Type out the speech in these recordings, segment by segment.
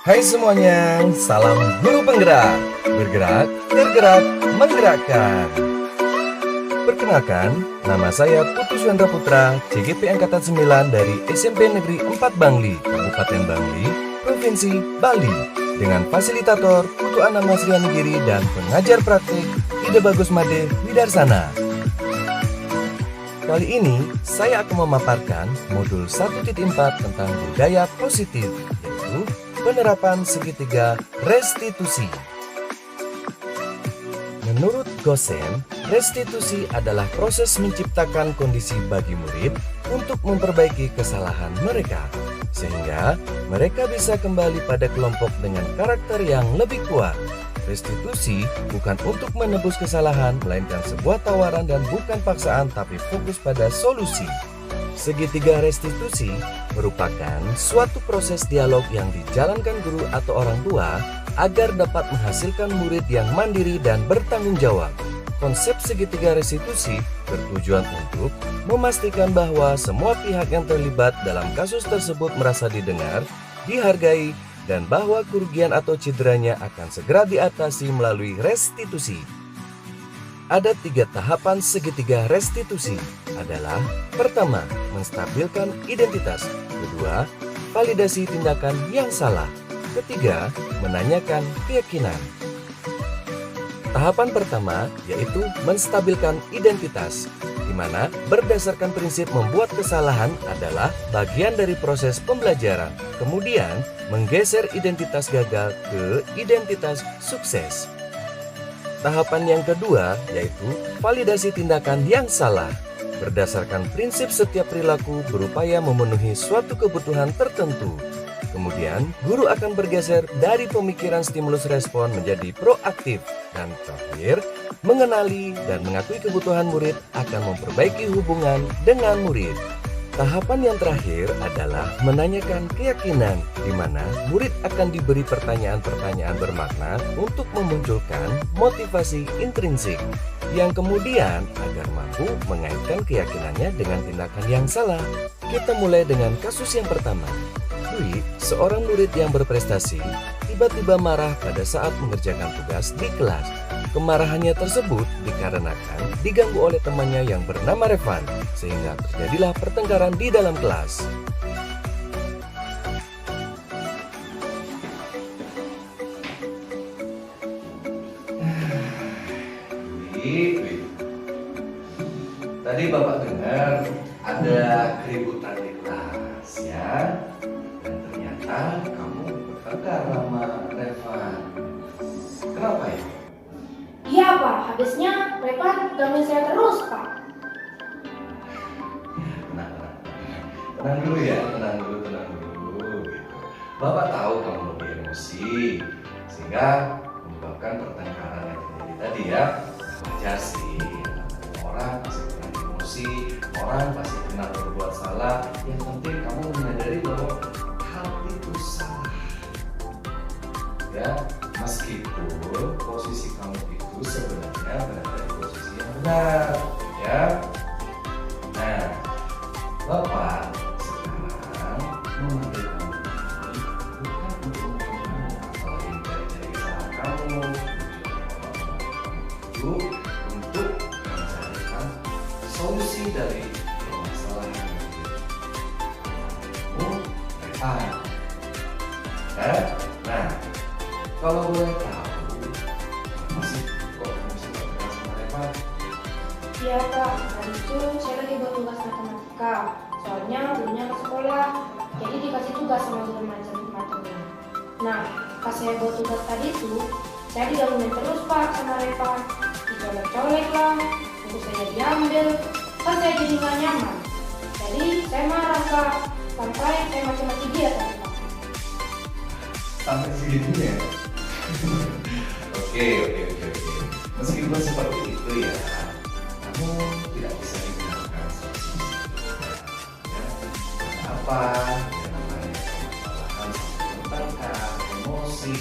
Hai semuanya, salam guru penggerak. Bergerak, tergerak, menggerakkan. Perkenalkan, nama saya Putu Suendra Putra, CGP Angkatan 9 dari SMP Negeri 4 Bangli, Kabupaten Bangli, Provinsi Bali. Dengan fasilitator Putu Ana Masriani Giri dan pengajar praktik Ide Bagus Made Widarsana. Kali ini, saya akan memaparkan modul 1.4 tentang budaya positif, yaitu penerapan segitiga restitusi. Menurut Gosen, restitusi adalah proses menciptakan kondisi bagi murid untuk memperbaiki kesalahan mereka, sehingga mereka bisa kembali pada kelompok dengan karakter yang lebih kuat. Restitusi bukan untuk menebus kesalahan, melainkan sebuah tawaran dan bukan paksaan, tapi fokus pada solusi. Segitiga restitusi merupakan suatu proses dialog yang dijalankan guru atau orang tua agar dapat menghasilkan murid yang mandiri dan bertanggung jawab. Konsep segitiga restitusi bertujuan untuk memastikan bahwa semua pihak yang terlibat dalam kasus tersebut merasa didengar, dihargai, dan bahwa kerugian atau cederanya akan segera diatasi melalui restitusi. Ada 3 tahapan segitiga restitusi adalah: pertama, menstabilkan identitas; kedua, validasi tindakan yang salah; ketiga, menanyakan keyakinan. Tahapan pertama yaitu menstabilkan identitas, di mana berdasarkan prinsip membuat kesalahan adalah bagian dari proses pembelajaran, kemudian menggeser identitas gagal ke identitas sukses. Tahapan yang kedua yaitu validasi tindakan yang salah. Berdasarkan prinsip setiap perilaku berupaya memenuhi suatu kebutuhan tertentu. Kemudian, guru akan bergeser dari pemikiran stimulus respon menjadi proaktif. Dan terakhir, mengenali dan mengakui kebutuhan murid akan memperbaiki hubungan dengan murid. Tahapan yang terakhir adalah menanyakan keyakinan, di mana murid akan diberi pertanyaan-pertanyaan bermakna untuk memunculkan motivasi intrinsik, yang kemudian agar mampu mengaitkan keyakinannya dengan tindakan yang salah. Kita mulai dengan kasus yang pertama. Dwi, seorang murid yang berprestasi, tiba-tiba marah pada saat mengerjakan tugas di kelas. Kemarahannya tersebut dikarenakan diganggu oleh temannya yang bernama Revan, sehingga terjadilah pertengkaran di dalam kelas. Dwi, tadi Bapak dengar ada keributan di kelas ya, dan ternyata kamu bertengkar sama Revan. Kenapa ya? Iya Pak, habisnya Revan gangguin saya terus Pak. Tenang dulu ya, tenang dulu gitu. Bapak tahu kamu lebih emosi, sehingga menyebabkan pertengkaran yang terjadi tadi ya. Wajar sih, orang pasti pernah emosi, orang pasti pernah berbuat salah. Yang penting kamu menyadari bahwa hal itu salah. Ya, meskipun posisi kamu itu sebenarnya berada di posisi yang benar, ya. Nah, Bapak sekarang memanggil kamu ini bukan untuk mengatakan apalagi dari kesalahan kamu, itu untuk mencarikan solusi dari permasalahan kamu, Revan. Ya? Nah, kalau boleh tahu, masih kok kamu bisa berkeras sama Revan? Iya Pak, tadi itu saya lagi buat tugas matematika. Soalnya gurunya ke sekolah, jadi dikasih tugas sama guru macam-macamnya. Nah, pas saya buat tugas tadi itu, saya digangguin terus Pak sama Revan. Dicolek-colek lah, buku saya diambil, kan saya jadi nggak nyaman. Jadi saya marah Pak, sampai saya maki-maki dia tadi Pak. Sampai segitunya ya? Oke. Meskipun seperti itu ya, kamu tidak bisa digunakan solusi ya. Kenapa? Ya namanya permasalahan sampai bertengkar, emosi,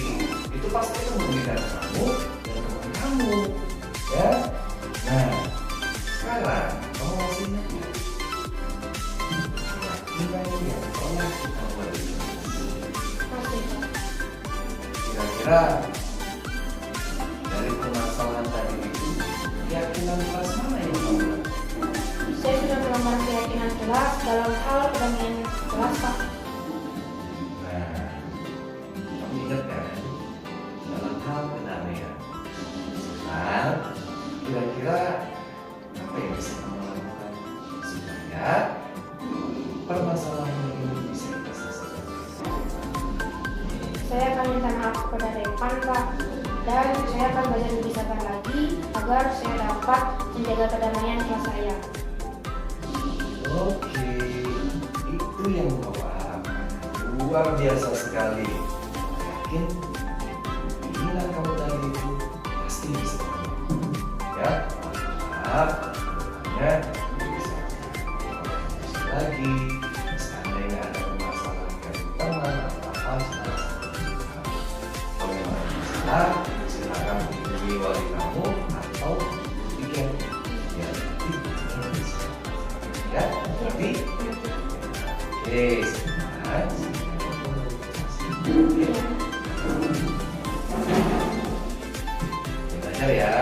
itu pasti merugikan kamu dan teman kamu, ya. Nah, sekarang kamu masih ingat ya? Keyakinan yang pernah kita buat. Masih Pak. kira-kira dari permasalahan tadi itu keyakinan kelas mana yang kamu lakukan? Saya sudah melamar keyakinan kelas dalam hal perdamaian kelas, Pak. Nah, kamu ingat kan dalam hal kedamaian? Nah, kira-kira apa yang bisa kamu lakukan supaya permasalahan ini bisa kita selesaikan? Saya akan minta maaf kepada Repan, Pak. Dan saya akan belajar lebih sabar lagi agar saya dapat menjaga perdamaian kelas saya. Oke, itu yang Bapak harapkan. Luar biasa sekali. Yakin keinginan kamu tadi itu pasti bisa kamu. Ya, maaf, hanya bisa lagi. Seandainya ada permasalahan dari teman atau apa, kalau memang ada masalah, silakan hubungi wali kamu atau weekend. Ya, ya, tapi oke, sekarang belajar ya. Ya.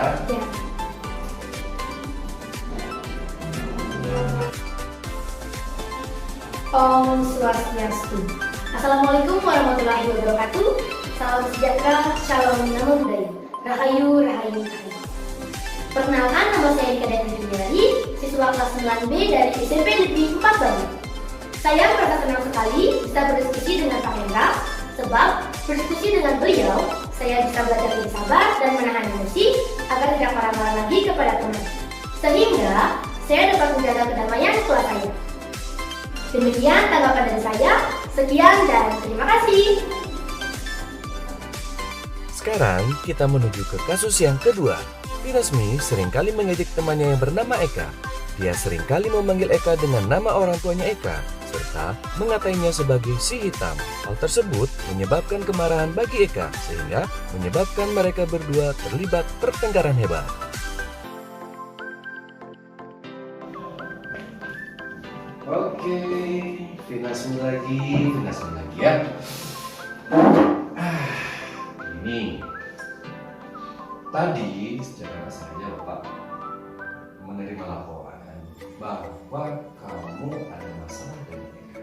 Om Swastiastu. Assalamualaikum warahmatullahi wabarakatuh. Salam sejahtera, shalom, namo buddhaya. Rahayu, rahayu, rahayu. Perkenalkan, nama saya Ika Dani Juliari, siswa kelas 9B dari SMP Negeri 4 Bali. Saya merasa senang sekali bisa berdiskusi dengan Pak Hendra, sebab berdiskusi dengan beliau, saya bisa belajar lebih sabar dan menahan emosi agar tidak marah-marah lagi kepada teman. Sehingga saya dapat menjaga kedamaian kelas saya. Demikian tanggapan dari saya. Sekian dan terima kasih. Sekarang kita menuju ke kasus yang kedua. Virasmi seringkali mengejek temannya yang bernama Eka. Dia seringkali memanggil Eka dengan nama orang tuanya Eka, serta mengatainya sebagai si hitam. Hal tersebut menyebabkan kemarahan bagi Eka, sehingga menyebabkan mereka berdua terlibat pertengkaran hebat. Oke, Virasmi lagi ya. Ini tadi secara saja Bapak menerima laporan bahwa kamu ada masalah dengan Eka.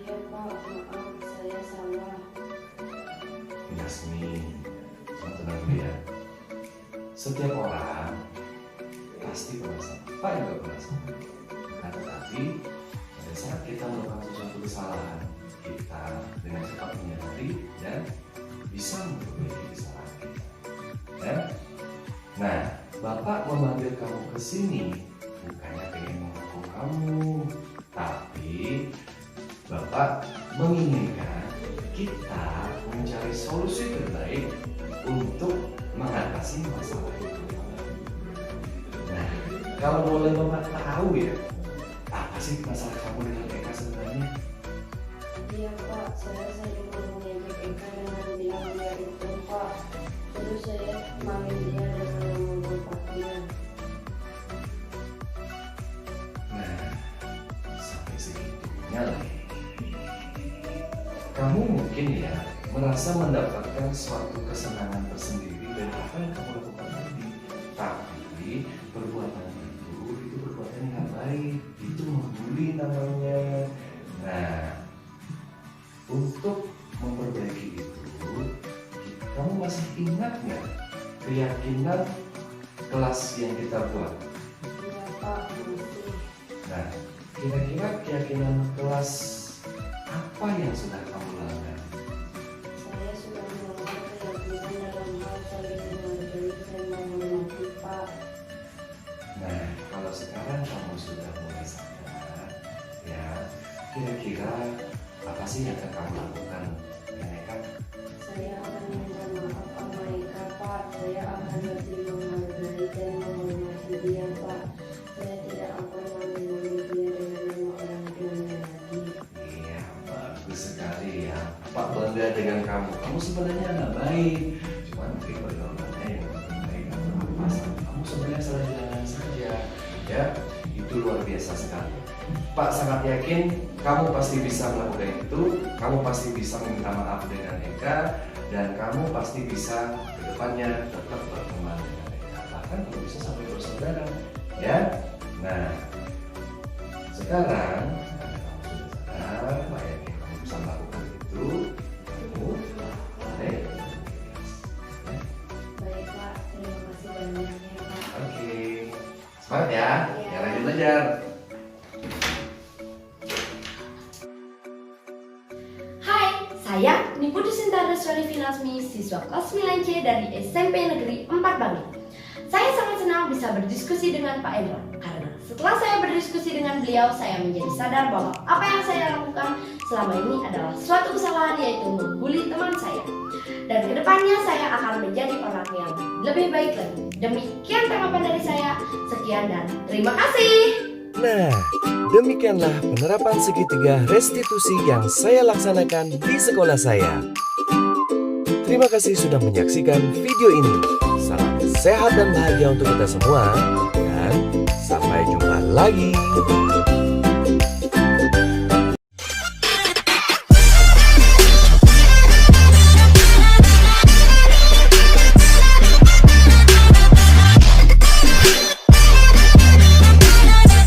Iya, Pak. Maaf, saya salah. Virasmi, kamu tenang dulu ya. Setiap orang pasti pernah salah. Pak juga pernah salah. Nah, tetapi pada saat kita melakukan sesuatu kesalahan, kita dengan cepat menyadari dan bisa memperbaiki kesalahan kita. Ya? Nah, Bapak memanggil kamu ke sini bukannya pengen menghukum kamu, tapi Bapak menginginkan kita mencari solusi terbaik untuk mengatasi masalah itu. Nah, kalau boleh Bapak tahu ya, apa sih masalah kamu dengan Eka sebenarnya? Iya, Pak. Saya juga mengejek Eka dengan bilang dia itu, Pak. Terus saya manggil dia dengan nama bapaknya. Nah, sampai segitunya lagi. Kamu mungkin ya merasa mendapatkan suatu kesenangan tersendiri dari apa yang kamu lakukan tadi. Tapi perbuatan itu perbuatan yang nggak baik. Itu membuli namanya. Nah, untuk memperbaiki itu, kamu masih ingat nggak keyakinan kelas yang kita buat? Iya, Pak. Masih. Nah, kira-kira keyakinan kelas apa yang sudah kamu lakukan? Saya sudah melakukan keyakinan dalam hal saling menghargai dan menghormati, Pak. Nah, kalau sekarang kamu sudah mulai sadar, ya, kira-kira apa sih yang akan kamu lakukan, Eka? Saya akan minta maaf sama Eka, Pak. Saya akan lebih menghargai dan menghormati dia, Pak. Saya tidak akan memanggil dia dengan nama orang tuanya lagi. Iya, bagus sekali ya. Pak bangga dengan kamu. Kamu sebenarnya anak baik, cuman mungkin pergaulannya yang lebih baik atau masalah. Kamu sebenarnya salah jalan saja, ya. Itu luar biasa sekali. Pak sangat yakin kamu pasti bisa melakukan itu, kamu pasti bisa meminta maaf dengan Eka, dan kamu pasti bisa ke depannya tetap berteman dengan Eka, bahkan kalau bisa sampai bersaudara, ya. Nah, sekarang kamu sudah sadar, Pak yakin kamu bisa melakukan itu, kamu boleh Baik Pak, terima kasih banyak ya Pak. Oke, semangat ya, ya lanjut belajar. Hai, saya Niputu Sintara Syarifin Asmi, siswa kelas 9C dari SMP Negeri 4 Bangli. Saya sangat senang bisa berdiskusi dengan Pak Endro, karena setelah saya berdiskusi dengan beliau, saya menjadi sadar bahwa apa yang saya lakukan selama ini adalah suatu kesalahan, yaitu membuli teman saya. Dan kedepannya saya akan menjadi orang yang lebih baik lagi. Demikian tanggapan dari saya. Sekian dan terima kasih. Nah, demikianlah penerapan segitiga restitusi yang saya laksanakan di sekolah saya. Terima kasih sudah menyaksikan video ini. Salam sehat dan bahagia untuk kita semua, dan sampai jumpa lagi.